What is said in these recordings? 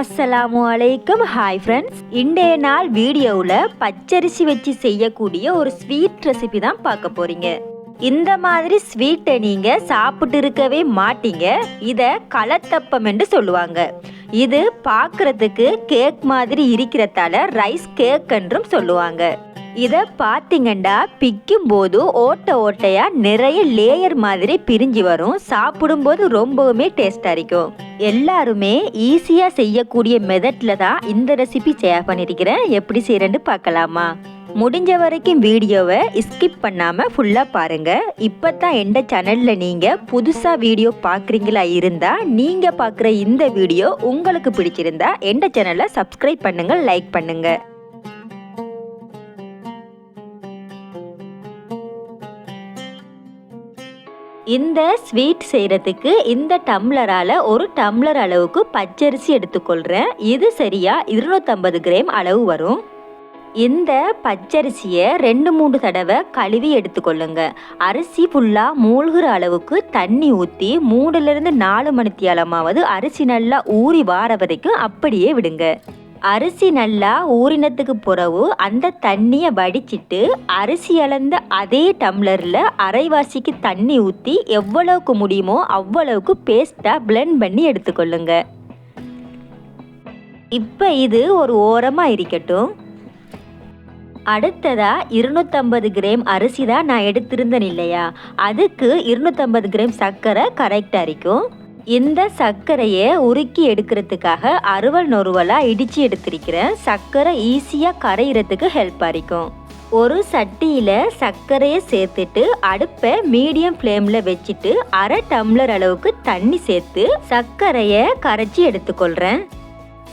அஸ்ஸலாமு அலைக்கும். Hi friends, இன்றைய நாள் வீடியோவில் பச்சரிசி வச்சு செய்யக்கூடிய ஒரு ஸ்வீட் ரெசிபி தான் பார்க்க போறீங்க. இந்த மாதிரி ஸ்வீட்டை நீங்கள் சாப்பிட்டு இருக்கவே மாட்டீங்க. இதை களத்தப்பம் என்று சொல்லுவாங்க. இது பார்க்குறதுக்கு கேக் மாதிரி இருக்கிறதால ரைஸ் கேக் என்றும் சொல்லுவாங்க. இதை பார்த்தீங்கன்னா பிக்கும் போது ஓட்டையாக நிறைய லேயர் மாதிரி பிரிஞ்சு வரும். சாப்பிடும்போது ரொம்பவுமே டேஸ்டாக இருக்கும். எல்லாருமே ஈஸியாக செய்யக்கூடிய மெத்தடில் தான் இந்த ரெசிபி ஷேர் பண்ணியிருக்கிறேன். எப்படி செய்கிறேன்னு பார்க்கலாமா? முடிஞ்ச வரைக்கும் வீடியோவை ஸ்கிப் பண்ணாமல் ஃபுல்லாக பாருங்கள். இப்போ தான் எந்த சேனலில் நீங்கள் புதுசாக வீடியோ பார்க்குறீங்களா இருந்தால் நீங்கள் பார்க்குற இந்த வீடியோ உங்களுக்கு பிடிச்சிருந்தா எந்த சேனலை சப்ஸ்கிரைப் பண்ணுங்கள், லைக் பண்ணுங்கள். இந்த ஸ்வீட் செய்கிறதுக்கு இந்த டம்ளரால் ஒரு டம்ளர் அளவுக்கு பச்சரிசி எடுத்துக்கொள்கிறேன். இது சரியாக 250 கிராம் அளவு வரும். இந்த பச்சரிசியை 2-3 தடவை கழுவி எடுத்துக்கொள்ளுங்க. அரிசி ஃபுல்லாக மூழ்கிற அளவுக்கு தண்ணி ஊற்றி 3-4 மணித்தியாலமாவது அரிசி நல்லா ஊறி வார வரைக்கும் அப்படியே விடுங்க. அரிசி நல்லா ஊறினத்துக்கு பிறகு அந்த தண்ணியை வடிச்சிட்டு அரிசி அளந்த அதே டம்ளரில் அரைவாசிக்கு தண்ணி ஊற்றி எவ்வளவுக்கு முடியுமோ அவ்வளவுக்கு பேஸ்ட்டாக பிளெண்ட் பண்ணி எடுத்துக்கொள்ளுங்க. இப்போ இது ஒரு ஓரமாக இருக்கட்டும். அடுத்ததாக 250 கிராம் அரிசி தான் நான் எடுத்திருந்தேன் இல்லையா, அதுக்கு 250 கிராம் சர்க்கரை கரெக்டாக இருக்கும். இந்த சர்க்கரையை உருக்கி எடுக்கிறதுக்காக அறுவல் நொறுவலாக இடித்து எடுத்திருக்கிறேன். சர்க்கரை ஈஸியாக கரையிறதுக்கு ஹெல்ப்பாக இருக்கும். ஒரு சட்டியில் சர்க்கரையை சேர்த்துட்டு அடுப்பை மீடியம் ஃப்ளேமில் வச்சுட்டு அரை டம்ளர் அளவுக்கு தண்ணி சேர்த்து சர்க்கரையை கரைச்சி எடுத்துக்கொள்கிறேன்.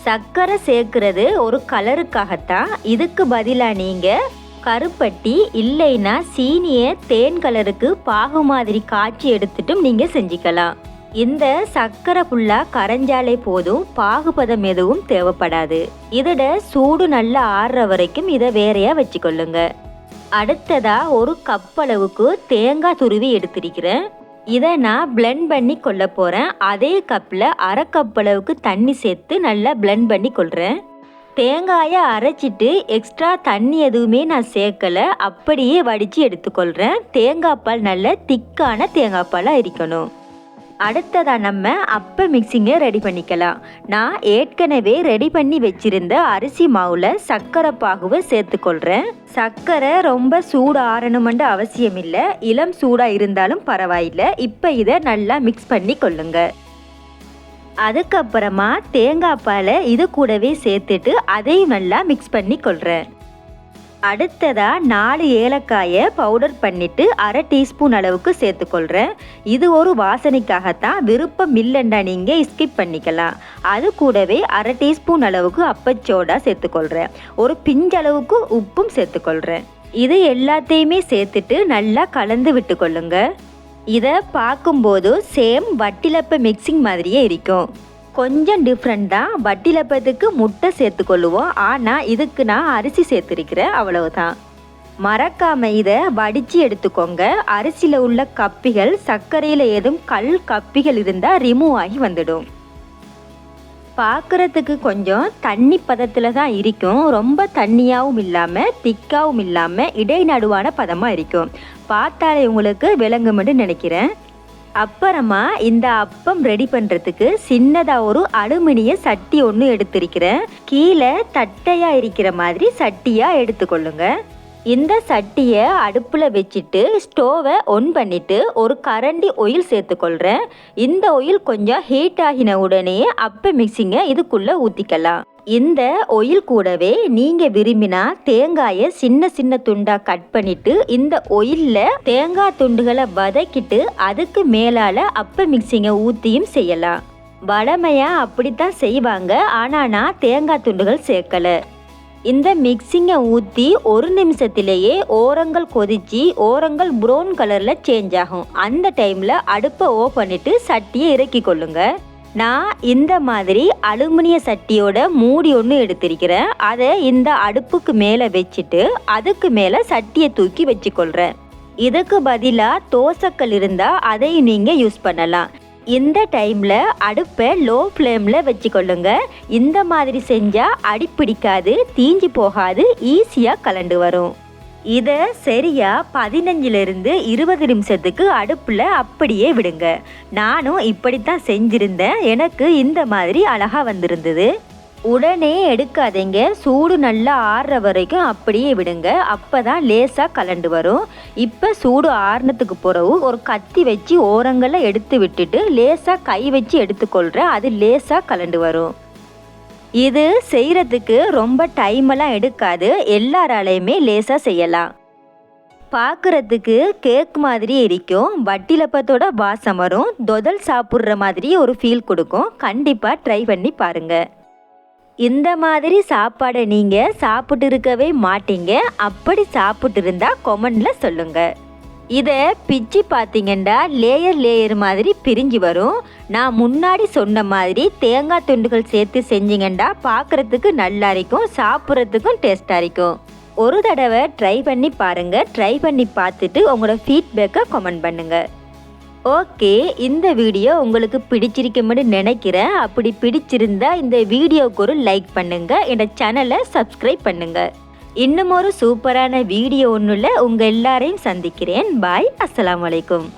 சர்க்கரை சேர்க்கறது ஒரு கலருக்காகத்தான். இதுக்கு பதிலாக நீங்கள் கருப்பட்டி இல்லைன்னா சீனியை தேன் கலருக்கு பாகு மாதிரி காய்ச்சி எடுத்துட்டும் நீங்கள் செஞ்சுக்கலாம். இந்த சர்க்கரை ஃபுல்லாக கரைஞ்சாலே போதும், பாகுபதம் எதுவும் தேவைப்படாது. இதோட சூடு நல்லா ஆறுற வரைக்கும் இதை வேறையாக வச்சுக்கொள்ளுங்க. அடுத்ததாக ஒரு கப் அளவுக்கு தேங்காய் துருவி எடுத்திருக்கிறேன். இதை நான் பிளெண்ட் பண்ணி கொள்ள போகிறேன். அதே கப்பில் அரை கப் அளவுக்கு தண்ணி சேர்த்து நல்லா பிளெண்ட் பண்ணி கொள்கிறேன். தேங்காயை அரைச்சிட்டு எக்ஸ்ட்ரா தண்ணி எதுவுமே நான் சேர்க்கலை, அப்படியே வடித்து எடுத்துக்கொள்கிறேன். தேங்காய் பால் நல்ல திக்கான தேங்காய் பாலாக இருக்கணும். அடுத்ததாக நம்ம அப்போ மிக்சிங்கை ரெடி பண்ணிக்கலாம். நான் ஏற்கனவே ரெடி பண்ணி வச்சிருந்த அரிசி மாவில் சர்க்கரை பாகுவை சேர்த்துக்கொள்கிறேன். சர்க்கரை ரொம்ப சூடு ஆறணுமென்ற அவசியம் இல்லை, இளம் சூடாக இருந்தாலும் பரவாயில்லை. இப்போ இதை நல்லா மிக்ஸ் பண்ணி கொள்ளுங்க. அதுக்கப்புறமா தேங்காய் பாலை இது கூடவே சேர்த்துட்டு அதையும் நல்லா மிக்ஸ் பண்ணி கொள்கிறேன். அடுத்ததாக 4 ஏலக்காயை பவுடர் பண்ணிவிட்டு அரை டீஸ்பூன் அளவுக்கு சேர்த்துக்கொள்கிறேன். இது ஒரு வாசனைக்காகத்தான், விருப்பம் இல்லைண்டா நீங்கள் ஸ்கிப் பண்ணிக்கலாம். அது கூடவே அரை டீஸ்பூன் அளவுக்கு அப்பச்சோடா சேர்த்துக்கொள்கிறேன். ஒரு பிஞ்சளவுக்கு உப்பும் சேர்த்துக்கொள்கிறேன். இது எல்லாத்தையுமே சேர்த்துட்டு நல்லா கலந்து விட்டுக்கொள்ளுங்க. இதை பார்க்கும்போது சேம் வட்டிலப்ப மிக்சிங் மாதிரியே இருக்கும். கொஞ்சம் டிஃப்ரெண்ட் தான். வட்டிலப்பத்துக்கு முட்டை சேர்த்துக்கொள்ளுவோம், ஆனால் இதுக்கு நான் அரிசி சேர்த்துருக்கிறேன், அவ்வளவுதான். மறக்காமல் இதை வடித்து எடுத்துக்கோங்க. அரிசியில் உள்ள கப்பிகள் சர்க்கரையில் ஏதும் கல் கப்பிகள் இருந்தால் ரிமூவ் ஆகி வந்துடும். பார்க்குறதுக்கு கொஞ்சம் தண்ணி பதத்தில் தான் இருக்கும். ரொம்ப தண்ணியாகவும் இல்லாமல் திக்காகவும் இல்லாமல் இடைநடுவான பதமாக இருக்கும். பார்த்தாலே உங்களுக்கு விளங்குமென்று நினைக்கிறேன். அப்புறமா இந்த அப்பம் ரெடி பண்ணுறதுக்கு சின்னதாக ஒரு அலுமினிய சட்டி ஒன்று எடுத்திருக்கிறேன். கீழே தட்டையாக இருக்கிற மாதிரி சட்டியாக எடுத்துக்கொள்ளுங்க. இந்த சட்டியை அடுப்பில் வச்சுட்டு ஸ்டோவை ஒன் பண்ணிவிட்டு ஒரு கரண்டி ஆயில் சேர்த்துக்கொள்கிறேன். இந்த ஆயில் கொஞ்சம் ஹீட் ஆகின உடனே அப்ப மிக்சிங்கை இதுக்குள்ளே ஊற்றிக்கலாம். இந்த ஆயில் கூடவே நீங்கள் விரும்பினா தேங்காயை சின்ன சின்ன துண்டாக கட் பண்ணிவிட்டு இந்த ஆயிலில் தேங்காய் துண்டுகளை வதக்கிட்டு அதுக்கு மேலால் அப்ப மிக்சிங்கை ஊற்றியும் செய்யலாம். வழமையாக அப்படித்தான் செய்வாங்க, ஆனால் நான் தேங்காய் துண்டுகள் சேர்க்கலை. இந்த மிக்சிங்கை ஊற்றி 1 நிமிஷத்திலேயே ஓரங்கள் கொதிச்சு ஓரங்கள் ப்ரௌன் கலரில் சேஞ்ச் ஆகும். அந்த டைமில் அடுப்பை ஆஃப் பண்ணிவிட்டு சட்டியை இறக்கி கொள்ளுங்க. நான் இந்த மாதிரி அலுமினிய சட்டியோட மூடி ஒன்று எடுத்திருக்கிறேன். அதை இந்த அடுப்புக்கு மேலே வச்சுட்டு அதுக்கு மேலே சட்டியை தூக்கி வச்சுக்கொள்கிறேன். இதுக்கு பதிலாக தோசைக்கல் இருந்தால் அதை நீங்கள் யூஸ் பண்ணலாம். இந்த டைமில் அடுப்பை லோ ஃப்ளேமில் வச்சுக்கொள்ளுங்க. இந்த மாதிரி செஞ்சால் அடி பிடிக்காது, தீஞ்சு போகாது, ஈஸியாக கலண்டு வரும். இதை சரியாக 15லிருந்து 20 நிமிஷத்துக்கு அடுப்பில் அப்படியே விடுங்க. நானும் இப்படித்தான் செஞ்சுருந்தேன். எனக்கு இந்த மாதிரி அழகாக வந்திருந்தது. உடனே எடுக்காதீங்க, சூடு நல்லா ஆறுற வரைக்கும் அப்படியே விடுங்க. அப்போ தான் லேசாக கலண்டு வரும். இப்போ சூடு ஆறுனத்துக்கு பிறகு ஒரு கத்தி வச்சு ஓரங்களை எடுத்து விட்டுட்டு லேசாக கை வச்சு எடுத்துக்கொள்கிறேன். அது லேசாக கலண்டு வரும். இது செய்கிறதுக்கு ரொம்ப டைமெல்லாம் எடுக்காது, எல்லாராலையுமே லேசாக செய்யலாம். பார்க்குறதுக்கு கேக் மாதிரி இருக்கும், வட்டிலப்பத்தோட வாசம் வரும், தொதல் சாப்பிட்ற மாதிரி ஒரு ஃபீல் கொடுக்கும். கண்டிப்பாக ட்ரை பண்ணி பாருங்கள். இந்த மாதிரி சாப்பாடை நீங்கள் சாப்பிட்டு இருக்கவே மாட்டீங்க. அப்படி சாப்பிட்டு இருந்தால் கமெண்டில் சொல்லுங்கள். இதை பிச்சு பார்த்தீங்கன்னா லேயர் மாதிரி பிரிஞ்சு வரும். நான் முன்னாடி சொன்ன மாதிரி தேங்காய் துண்டுகள் சேர்த்து செஞ்சிங்கன்னா பார்க்குறதுக்கு நல்லா இருக்கும், சாப்பிட்றதுக்கும் டேஸ்ட்டாக இருக்கும். ஒரு தடவை ட்ரை பண்ணி பாருங்கள். ட்ரை பண்ணி பார்த்துட்டு உங்களோட ஃபீட்பேக்கை கமெண்ட் பண்ணுங்கள். ஓகே, இந்த வீடியோ உங்களுக்கு பிடிச்சிருக்கும்னு நினைக்கிறேன். அப்படி பிடிச்சிருந்தா இந்த வீடியோவுக்கு ஒரு லைக் பண்ணுங்கள், என்னோட சேனலை சப்ஸ்கிரைப் பண்ணுங்கள். இன்னும் ஒரு சூப்பரான வீடியோ ஒன்றுல உங்கள் எல்லாரையும் சந்திக்கிறேன். பாய், அஸ்ஸலாமு அலைக்கும்.